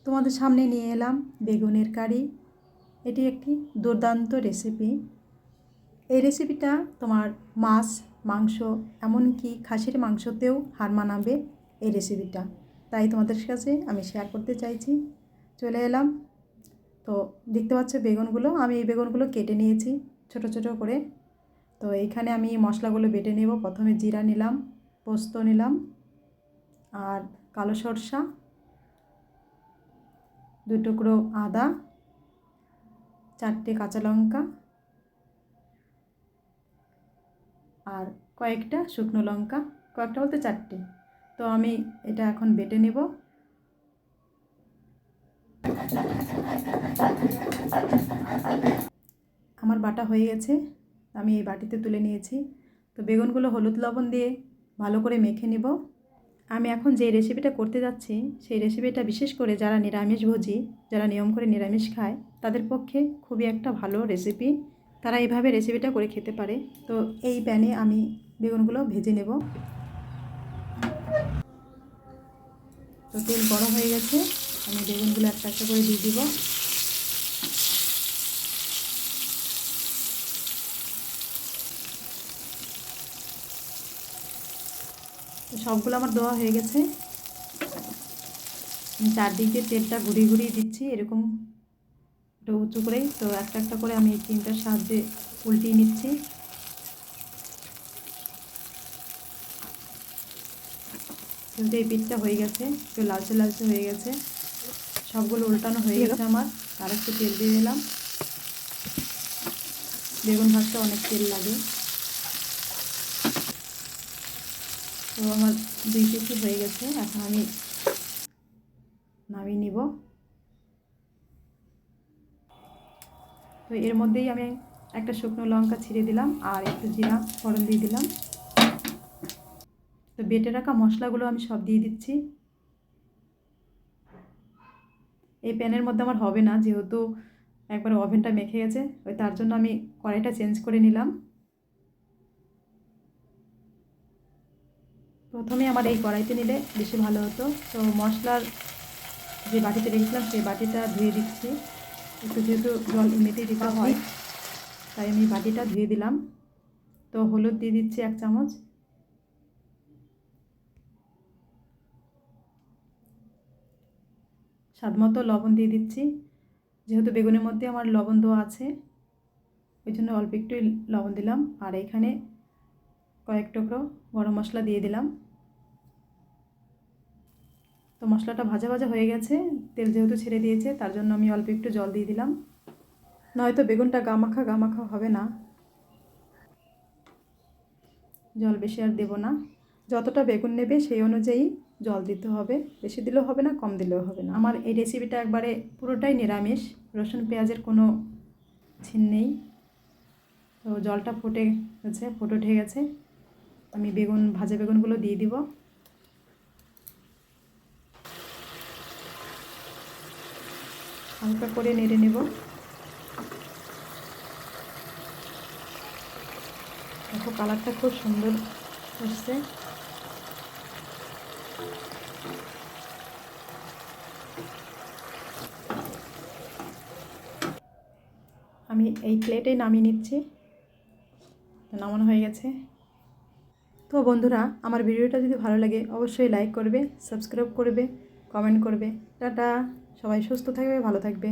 তোমাদের সামনে নিয়ে এলাম বেগুনের কারি। এটি একটি দুর্দান্ত রেসিপি। এই রেসিপিটা তোমার মাছ, মাংস, এমনকি খাসির মাংসতেও হার মানাবে এই রেসিপিটা। তাই তোমাদের কাছে আমি শেয়ার করতে চাইছি। চলে এলাম। তো দেখতে পাচ্ছ বেগুনগুলো, আমি এই বেগুনগুলো কেটে নিয়েছি ছোট ছোট করে। তো এইখানে আমি মশলাগুলো বেটে নেব। প্রথমে জিরা নিলাম, পোস্ত নিলাম, আর কালো সরষা, 2 টুকরো আদা, 4টে কাঁচা লঙ্কা, আর কয়েকটা শুকনো লঙ্কা, কয়েকটা বলতে 4টে। তো আমি এটা এখন বেটে নেব। আমার বাটা হয়ে গেছে, আমি এই বাটিতে তুলে নিয়েছি। তো বেগুনগুলো হলুদ লবণ দিয়ে ভালো করে মেখে নেব। আমি এখন যে রেসিপিটা করতে যাচ্ছি সেই রেসিপিটা বিশেষ করে যারা নিরামিষভোজী, যারা নিয়ম করে নিরামিষ খায়, তাদের পক্ষে খুবই একটা ভালো রেসিপি। তারা এইভাবে রেসিপিটা করে খেতে পারে। তো এই প্যানে আমি বেগুনগুলো ভেজে নেব। তো তেল গরম হয়ে গেছে, আমি বেগুনগুলো একটা একটা করে দিয়ে দিব। তো সবগুলো আমার দেওয়া হয়ে গেছে। আমি চারদিক দিয়ে তেলটা ঘুরিয়ে ঘুরিয়ে দিচ্ছি, এরকম একটু উঁচু করেই। তো একটা একটা করে আমি চিমটার সাহায্যে উল্টিয়ে নিচ্ছি। কিন্তু এই পিঠটা হয়ে গেছে, একটু লালচে লালচে হয়ে গেছে। সবগুলো উল্টানো হয়ে গেছে আমার। আর একটু তেল দিয়ে দিলাম। বেগুন ভাজতে অনেক তেল লাগে। তো আমার 2 পিঠই হয়ে গেছে, এখন আমি নামিয়ে নিব। তো এর মধ্যেই আমি একটা শুকনো লঙ্কা ছিঁড়ে দিলাম আর একটু জিরা ফোড়ন দিয়ে দিলাম। তো বেটে রাখা মশলাগুলো আমি সব দিয়ে দিচ্ছি। এই প্যানের মধ্যে আমার হবে না, যেহেতু একবার ওভেনটা মেখে গেছে, ওই তার জন্য আমি কড়াইটা চেঞ্জ করে নিলাম। প্রথমে আমার এই কড়াইতে নিলে বেশি ভালো হতো। তো মশলার যে বাটিতে রেখেছিলাম সেই বাটিটা ধুয়ে দিচ্ছি। একটু যেহেতু জল এমনিতেই দিতে হয়, তাই আমি বাটিটা ধুয়ে দিলাম। তো হলুদ দিয়ে দিচ্ছি 1 চামচ, স্বাদমতো লবণ দিয়ে দিচ্ছি। যেহেতু বেগুনের মধ্যে আমার লবণ দেওয়া আছে, ওই জন্য অল্প একটুই লবণ দিলাম। আর এখানে কয়েক টুকরো গরম মশলা দিয়ে দিলাম। তো মশলাটা ভাজা ভাজা হয়ে গেছে, তেল যেহেতু ছেড়ে দিয়েছে, তার জন্য আমি অল্প একটু জল দিয়ে দিলাম। নয়তো বেগুনটা গামাখা গামাখা হবে না। জল বেশি আর দেব না, যতটা বেগুন নেবে সেই অনুযায়ী জল দিতে হবে। বেশি দিলেও হবে না, কম দিলেও হবে না। আমার এই রেসিপিটা একবারে পুরোটাই নিরামিষ, রসুন পেঁয়াজের কোনো ছিন নেই। তো জলটা ফুটে উঠে গেছে। আমি ভাজা বেগুনগুলো দিয়ে দিব। হালকা করে নেড়ে নেব। দেখো কালারটা খুব সুন্দর হচ্ছে। আমি এই প্লেটেই নামিয়ে নিচ্ছি। নামানো হয়ে গেছে। তো বন্ধুরা, আমার ভিডিওটা যদি ভালো লাগে অবশ্যই লাইক করবে, সাবস্ক্রাইব করবে, কমেন্ট করবে। টাটা। সবাই সুস্থ থাকবে, ভালো থাকবে।